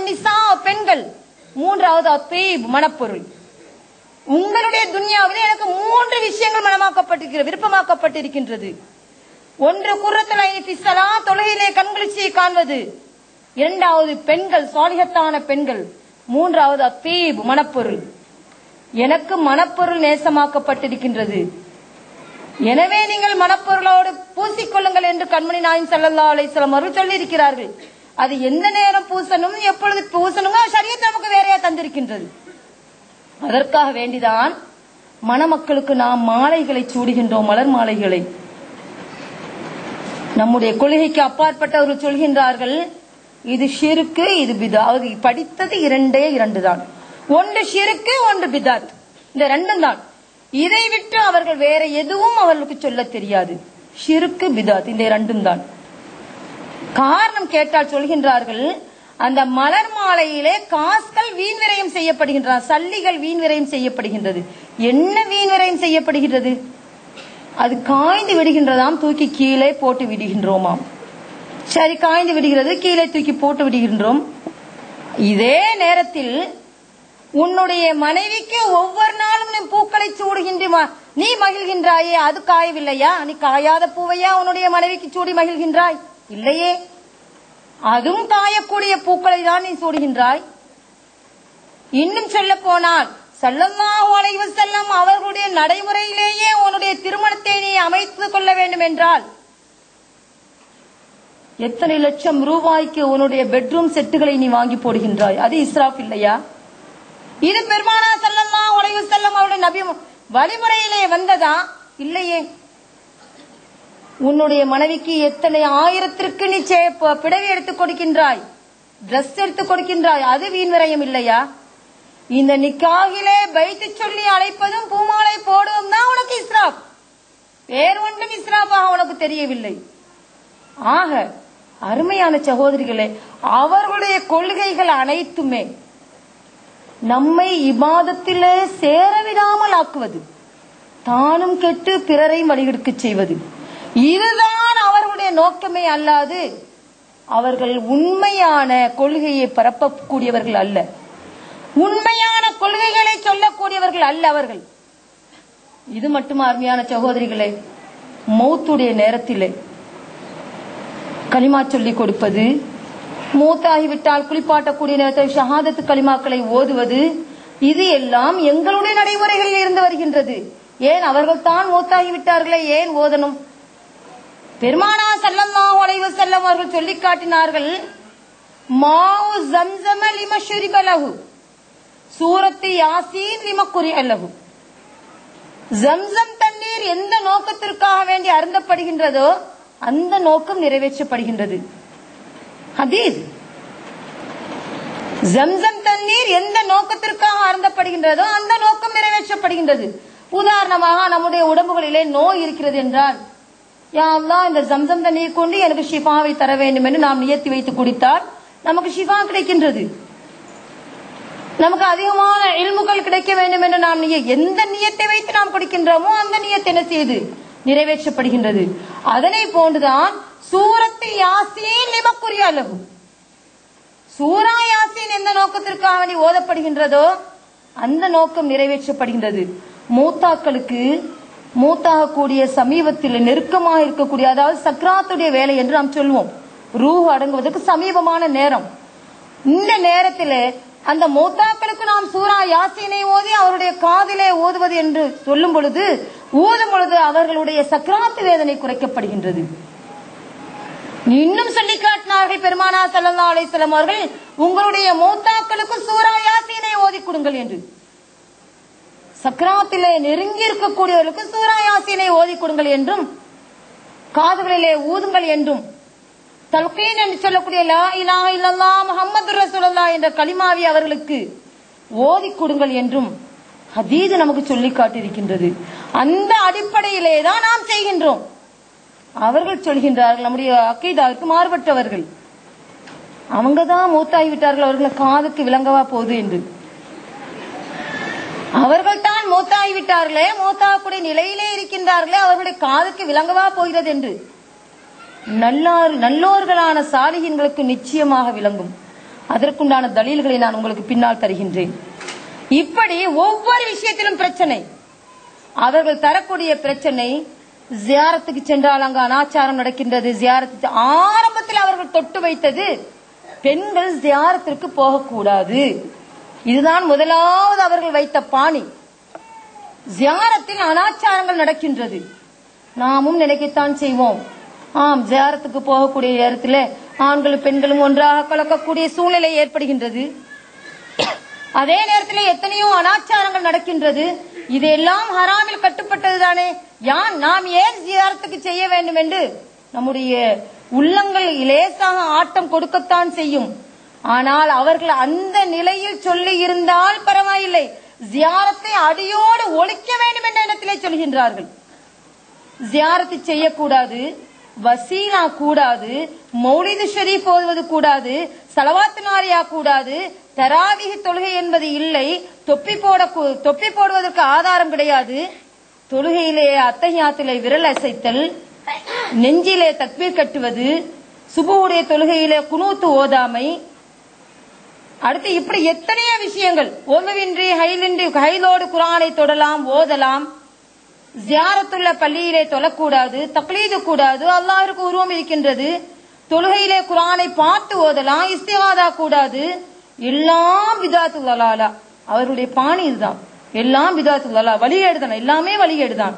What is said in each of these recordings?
அந்நிசா பெண்கள், மூன்றாவது அத்தீப் மனப்பொருள். உங்களுடைய துன்யாவில் எனக்கு 3 விஷயங்கள் மனமாக்கப்பட்டிருக்கிறது, விருப்பமாக்கப்பட்டிருக்கின்றது. ஒன்று குர்ரத்துல் ஐனி ஃபி ஸலாத், தொழுகையிலே கண்குளிர்ச்சியை காண்பது. இரண்டாவது பெண்கள், சாலிஹத்தான பெண்கள். மூன்றாவது அத்தீப் மனப்பொருள். எனக்கு மனப்பொருள் நேசமாக்கப்பட்டிருக்கின்றது. எனவே நீங்கள் மனப்பொருளோடு பூசிக்கொள்ளுங்கள் என்று கண்மணி நாயகம் ஸல்லல்லாஹு அலைஹி வஸல்லம் அவர்கள் சொல்லி இருக்கிறார்கள். அது எந்த நேரம் பூசணும், எப்பொழுது பூசணும், ஷரியத் நமக்கு வேறையா தந்திருக்கின்றது. அதற்காக வேண்டிதான் மணமக்களுக்கு நாம் மாலைகளை சூடுகின்றோம், மலர் மாலைகளை. நம்முடைய கொள்கைக்கு அப்பாற்பட்டவர்கள் சொல்கின்றார்கள், இது ஷிர்கு, இது பிதாத். படித்தது 2 தான். ஒன்று ஷிர்கு, ஒன்று பிதாத். இந்த 2 தான். இதை விட்டு அவர்கள் வேற எதுவும் அவர்களுக்கு சொல்ல தெரியாது. ஷிர்கு, பிதாத், இந்த 2 தான். காரணம் கேட்டால் சொல்கின்றார்கள், அந்த மலர் மாலையிலே காசுகள் வீண் விரயம் செய்யப்படுகின்றன, சல்லிகள் வீண் விரயம் செய்யப்படுகின்றது. என்ன வீண் விரயம் செய்யப்படுகிறது? அது காய்ந்து விடுகின்றதாம், தூக்கி கீழே போட்டு விடுகின்றோமாம். சரி, காய்ந்து விடுகிறது, கீழே தூக்கி போட்டு விடுகின்றோம். இதே நேரத்தில் உன்னுடைய மனைவிக்கு ஒவ்வொரு நாளும் நீ பூக்களை சூடுகின்ற நீ மகிழ்கின்றாயே, அது காயவில்லையா? நீ காயாத பூவையா உன்னுடைய மனைவிக்கு சூடி மகிழ்கின்றாய்? இல்லையே, அதுவும் காயக்கூடிய பூக்களை தான் நீ சூடுகின்றாய். இன்னும் சொல்ல போனால் ஸல்லல்லாஹு அலைஹி வஸல்லம் அவர்களுடைய நடைமுறையிலேயே உன்னுடைய திருமணத்தை நீ அமைத்துக் கொள்ள வேண்டும் என்றால் எத்தனை லட்சம் ரூபாய்க்கு உன்னுடைய பெட்ரூம் செட்டுகளை நீ வாங்கி போடுகின்றாய்? அது இஸ்ராஃப் இல்லையா? இது பெருமானார் ஸல்லல்லாஹு அலைஹி வஸல்லம் அவருடைய நபி வழிமுறையிலே வந்ததா? இல்லையே. உன்னுடைய மனைவிக்கு எத்தனை ஆயிரத்திற்கு நீ பிடவை எடுத்துக் கொடுக்கின்றாய், டிரெஸ் எடுத்துக் கொடுக்கின்றாய், அது வீண் விரயம் இல்லையா? இந்த நிக்காகிலே பைத்து சொல்லி அழைப்பதும் பூமாலை போடுவதும் தான் உனக்கு இஸ்ராப், வேறு ஒன்றும் இஸ்ராஃபாக உனக்கு தெரியவில்லை. ஆக அருமையான சகோதரிகளே, அவர்களுடைய கொள்கைகள் அனைத்துமே நம்மை இபாதத்திலே சேரவிடாமல் ஆக்குவது, தானும் கெட்டு பிறரை வழிகெடுக்க செய்வது, இதுதான் அவர்களுடைய நோக்கமே. அல்லாது அவர்கள் உண்மையான கொள்கையை பரப்பக்கூடியவர்கள் அல்ல, உண்மையான கொள்கைகளை சொல்லக்கூடியவர்கள் அல்ல அவர்கள். இது மட்டும் அருமையான சகோதரிகளே, மௌத்துடைய நேரத்திலே கலிமா சொல்லிக் கொடுப்பது, மூத்தாகிவிட்டால் குளிப்பாட்டக்கூடிய நேரத்தில் ஷஹாதத்து கலிமாக்களை ஓதுவது, இது எல்லாம் எங்களுடைய நடைமுறைகளில் இருந்து வருகின்றது. ஏன் அவர்கள் தான் மூத்தாகிவிட்டார்களே, ஏன் ஓதணும்? பெருமானார் ஸல்லல்லாஹு அலைஹி வஸல்லம் அவர்கள் சொல்லி காட்டினார்கள், மாஉ ஸம்ஸம லிம ஷுரிப லஹு, சூரத்து யாசீன் லிம குரிஅ லஹு. ஸம்ஸம் தண்ணீர் எந்த நோக்கத்திற்காக வேண்டி அருந்தப்படுகின்றதோ அந்த நோக்கம் நிறைவேற்றப்படுகின்றது. ஹதீஸ். ஸம்ஸம் தண்ணீர் எந்த நோக்கத்திற்காக அருந்தப்படுகின்றதோ அந்த நோக்கம் நிறைவேற்றப்படுகின்றது. உதாரணமாக நம்முடைய உடம்புகளிலே நோய் இருக்கிறது என்றால், யா அல்லாஹ் இந்த ஸம்ஸம் தண்ணீர் கொண்டு எனக்கு ஷிஃபாவை தர வேண்டும் என்று நாம் நியத்தி வைத்து குடித்தால் நமக்கு ஷிஃபா கிடைக்கின்றது. நமக்கு அதிகமான இல்முகள் கிடைக்க வேண்டும் என்று நாம் எந்த நியத்தை வைத்து நாம் குடிக்கின்றோமோ அந்த நியத்தை என்ன செய்து நிறைவேற்றப்படுகின்றது. அதனை போன்றுதான் சூரத்து யாசீன் லிம குரிஅ லஹு, சூரா யாசீன் எந்த நோக்கத்திற்காக வேண்டி ஓதப்படுகின்றதோ அந்த நோக்கம் நிறைவேற்றப்படுகின்றது. மூத்தாக்களுக்கு மூத்தாகக்கூடிய சமீபத்தில் நெருக்கமாக இருக்கக்கூடிய, அதாவது சக்ராத்துடைய வேலை என்று நாம் சொல்வோம், ரூஹ் அடங்குவதற்கு சமீபமான நேரம். இந்த நேரத்தில் அந்த மூத்தாக்களுக்கு நாம் சூரா யாசீனை ஓதி அவருடைய காதிலே ஓதுவது என்று சொல்லும் பொழுது, ஊதும் பொழுது அவர்களுடைய சக்ராத்து வேதனை குறைக்கப்படுகின்றது. இன்னும் சொல்லி காட்டினார்கள் பெருமானார் ஸல்லல்லாஹு அலைஹி வஸல்லம் அவர்கள், உங்களுடைய மூத்தாக்களுக்கு சூரா யாசீனை ஓதி கொடுங்கள் என்று. சக்ராத்திலே நெருங்கி இருக்கக்கூடியவர்களுக்கு சூரா யாசீனை ஓதி கொடுங்கள் என்றும், காதுகளிலே ஊதுங்கள் என்றும், தல்கீன் என்று சொல்லக்கூடிய லா இலாஹ இல்லல்லாஹ் முஹம்மது ரசூலுல்லாஹ் என்ற கலிமாவை அவர்களுக்கு ஓதி கொடுங்கள் என்றும் ஹதீஸ் நமக்கு சொல்லி காட்டியிருக்கின்றது. அந்த அடிப்படையிலே தான் நாம் செய்கின்றோம். அவர்கள் சொல்கின்றார்கள் நம்முடைய அக்கீதாவுக்கு மாறுபட்டவர்கள், அவங்கதான் மூத்தாகிவிட்டார்கள், அவர்களை காதுக்கு விளங்கவா போகுது என்று. அவர்கள் தான் மூத்தாகிவிட்டார்களே, மூத்தாகக்கூடிய நிலையிலே இருக்கின்றார்களே, அவர்களுடைய காதுக்கு விளங்கவா போகிறது என்று. நல்லோர்களான சாலிஹீன்களுக்கு நிச்சயமாக விளங்கும். அதற்குண்டான தலீல்களை நான் உங்களுக்கு பின்னால் தருகின்றேன். இப்படி ஒவ்வொரு விஷயத்திலும் பிரச்சனை. அவர்கள் தரக்கூடிய பிரச்சனை, ஜியாரத்துக்கு சென்றால் அங்கு அனாச்சாரம் நடக்கின்றது. ஜியாரத்து ஆரம்பத்தில் அவர்கள் தொட்டு வைத்தது பெண்கள் ஜியாரத்திற்கு போகக்கூடாது. இதுதான் முதலாவது அவர்கள் வைத்த பாணி. ஜியாரத்தில் அனாச்சாரங்கள் நடக்கின்றது, நாமும் நினைக்கத்தான் செய்வோம். ஆம், ஜியாரத்துக்கு போகக்கூடிய நேரத்தில் ஆண்களும் பெண்களும் ஒன்றாக கலக்கக்கூடிய சூழ்நிலை ஏற்படுகின்றது. அதே நேரத்தில் எத்தனையோ அனாச்சாரங்கள் நடக்கின்றது. இதெல்லாம் ஹராமில் கட்டுப்பட்டதுதானே. நாம் ஏன் ஜியாரத்துக்கு செய்ய வேண்டும் என்று நம்முடைய உள்ளங்கள் லேசாக ஆட்டம் கொடுக்கத்தான் செய்யும். ஆனால் அவர்கள் அந்த நிலையில் சொல்லி இருந்தால் பரவாயில்லை, ஜியாரத்தை அடியோடு ஒழிக்க வேண்டும் என்ற இடத்திலே சொல்கின்றார்கள். ஜியாரத்தை செய்யக்கூடாது, வசீலா கூடாது, மௌலிது ஷரீப் ஓதுவது கூடாது, ஸலவாத்து நாரியா கூடாது, தராவீஹ் தொழுகை என்பது இல்லை, தொப்பி போடுவதற்கு ஆதாரம் கிடையாது, தொழுகையிலே அத்தஹியாத்திலே விரல் அசைத்தல், நெஞ்சிலே தக்பீர் கட்டுவது, சுபுவுடைய தொழுகையிலே குனூத்து ஓதாமை, அடுத்து இப்படி எத்தனையோ விஷயங்கள். ஒதுவின்றி ஹைலோடு குர்ஆனை தொடலாம், ஓதலாம். ஜியாரத்துள்ள பள்ளியிலே தொழக்கூடாது, தக்லீது கூடாது, அல்லாஹ்வுக்கு உருவம் இருக்கின்றது, தொழுகையிலே குர்ஆனை பார்த்து ஓதலாம், இஸ்திகாதா கூடாது. எல்லாம் பிதாத்துல் தலாலா. அவருடைய பாணி இதுதான். எல்லாம் பிதாத்துல் தலாலா, வழிகேடுதான், எல்லாமே வழிகேடுதான்.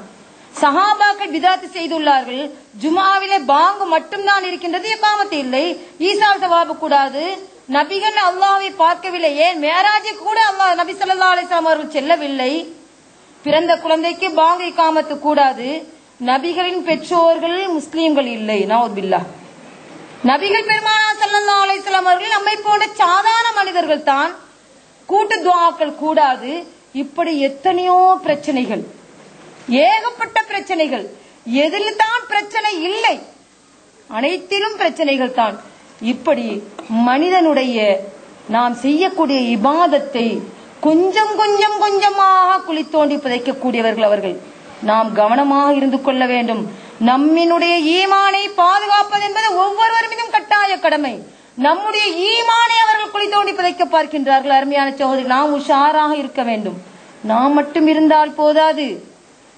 சஹாபாக்கள் பிதாத்து செய்துள்ளார்கள். ஜுமாவிலே பாங்கு மட்டும்தான் இருக்கின்றது, இகாமத்து இல்லை. ஈசா சவாபு கூடாது. நபிகள் அல்லாஹ்வை பார்க்கவில்லை. ஏன் மேராஜி கூட அல்லாஹ் நபி ஸல்லல்லாஹு அலைஹி வஸல்லம் அவர்கள் செல்லவில்லை. பிறந்த குழந்தைக்கு பாங்கு இகாமத்து கூடாது. நபிகளின் பெற்றோர்கள் முஸ்லீம்கள் இல்லை. நவுது பில்லாஹ். நபிகள் பெருமானார் ஸல்லல்லாஹு அலைஹி வஸல்லம் அவர்கள் நம்மை போன்ற சாதாரண மனிதர்கள் தான். கூட்டு துஆக்கள் கூடாது. இப்படி எத்தனையோ பிரச்சனைகள், ஏகப்பட்ட பிரச்சனைகள். எதில் தான் பிரச்சனை இல்லை, அனைத்திலும் பிரச்சனைகள் தான். இப்படி மனிதனுடைய நாம் செய்யக்கூடிய இபாதத்தை கொஞ்சம் கொஞ்சம் கொஞ்சமாக குழி தோண்டி புதைக்கக்கூடியவர்கள் அவர்கள். நாம் கவனமாக இருந்து கொள்ள வேண்டும். நம்மினுடைய ஈமானை பாதுகாப்பது என்பது ஒவ்வொருவர் மீதும் கட்டாய கடமை. நம்முடைய ஈமானை அவர்கள் குழி தோண்டி புதைக்க பார்க்கின்றார்கள். அருமையான சகோதரி, நாம் உஷாராக இருக்க வேண்டும். நாம் மட்டும் இருந்தால் போதாது,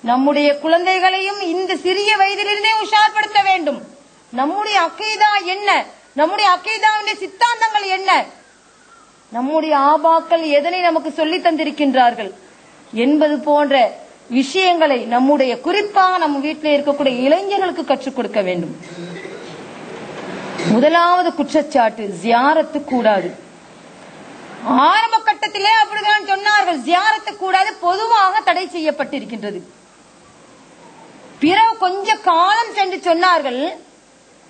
நம்முடைய குழந்தைகளையும் இந்த சிறிய வயதிலிருந்தே உஷார்படுத்த வேண்டும். நம்முடைய அக்கீதா என்ன, நம்முடைய அக்கீதாவுடைய சித்தாந்தங்கள் என்ன, நம்முடைய ஆபாக்கள் எதனை நமக்கு சொல்லி தந்திருக்கின்றார்கள் என்பது போன்ற விஷயங்களை நம்முடைய குறிப்பாக நம்ம வீட்டில் இருக்கக்கூடிய இளைஞர்களுக்கு கற்றுக் கொடுக்க வேண்டும். முதலாவது குற்றச்சாட்டு, ஜியாரத்து கூடாது. ஆரம்ப கட்டத்திலே அப்படிதான் சொன்னார்கள், ஜியாரத்து கூடாது, பொதுவாக தடை செய்யப்பட்டிருக்கின்றது. பிறகு கொஞ்ச காலம் சென்று சொன்னார்கள்,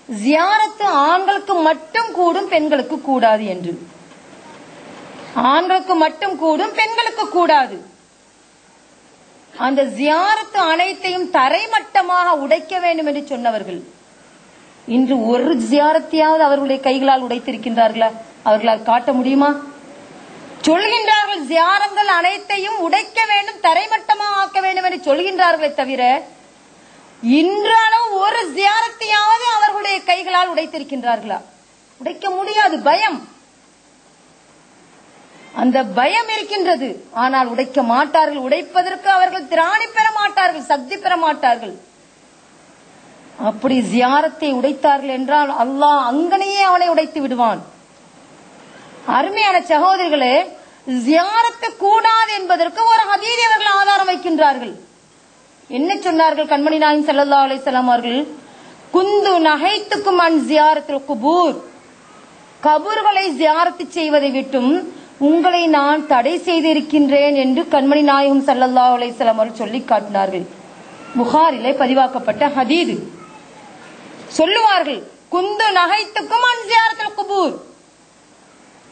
ஜியாரத்து ஆண்களுக்கு மட்டும் கூடும், பெண்களுக்கு கூடாது என்று. ஆண்களுக்கு மட்டும் கூடும், பெண்களுக்கு கூடாது. அந்த ஜியாரத்து அனைத்தையும் தரைமட்டமாக உடைக்க வேண்டும் என்று சொன்னவர்கள் இன்று ஒரு ஜியாரத்தையாவது அவர்களுடைய கைகளால் உடைத்திருக்கின்றார்களா? அவர்களால் காட்ட முடியுமா? சொல்கின்றார்கள், ஜியாரங்கள் அனைத்தையும் உடைக்க வேண்டும், தரைமட்டமாக ஆக்க வேண்டும் என்று சொல்கின்றார்களே தவிர இன்றளவு ஒரு ஜியாரத்தையாவது அவர்களுடைய கைகளால் உடைத்திருக்கின்றார்களா? உடைக்க முடியாது. பயம், அந்த பயம் இருக்கின்றது. ஆனால் உடைக்க மாட்டார்கள். உடைப்பதற்கு அவர்கள் திராணி பெற மாட்டார்கள், சக்தி பெற மாட்டார்கள். அப்படி ஜியாரத்தை உடைத்தார்கள் என்றால் அல்லாஹ் அங்கனையே அவனை உடைத்து விடுவான். அருமையான சகோதரிகளே, ஜியாரத்து கூடாது என்பதற்கு ஒரு ஹதீஸை அவர்கள் ஆதாரம் வைக்கின்றார்கள். என்ன சொன்னார்கள் கண்மணி நாயகம் ஸல்லல்லாஹு அலைஹி வஸல்லம் அவர்கள்? குந்து நஹைத்துக்கும் அன் ஜியாரத்துல் குபூர், கபூர்களை ஜியாரத்து செய்வதை விட்டும் உங்களை நான் தடை செய்திருக்கின்றேன் என்று கண்மணி நாயகம் ஸல்லல்லாஹு அலைஹி வஸல்லம் அவர்கள் சொல்லி காட்டினார்கள். புகாரிலே பதிவாக்கப்பட்ட ஹதீஸ். சொல்லுவார்கள், குந்து நஹைத்துக்கும் அன் ஜியாரத்துல் குபூர்,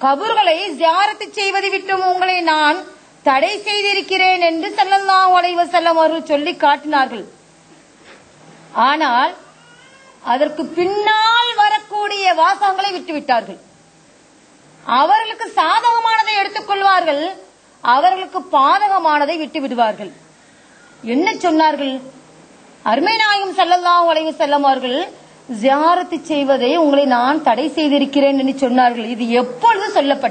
கபூர்களை ஜியாரத்து செய்வதை விட்டும் உங்களை நான் தடை செய்திருக்கிறேன் என்று ஸல்லல்லாஹு அலைஹி வஸல்லம் அவர்கள் சொல்லி காட்டினார்கள். ஆனால் அதற்கு பின்னால் வரக்கூடிய வாசகங்களை விட்டுவிட்டார்கள். அவர்களுக்கு சாதகமானதை எடுத்துக் கொள்வார்கள், அவர்களுக்கு பாதகமானதை விட்டு விடுவார்கள். என்ன சொன்னார்கள்? அருமை நாயகம் ஸல்லல்லாஹு அலைஹி வஸல்லம் அவர்கள் ஜியாரத்து செய்வதை உங்களை நான் தடை செய்திருக்கிறேன் என்று சொன்னார்கள். இது எப்பொழுது சொல்லப்பட்டது?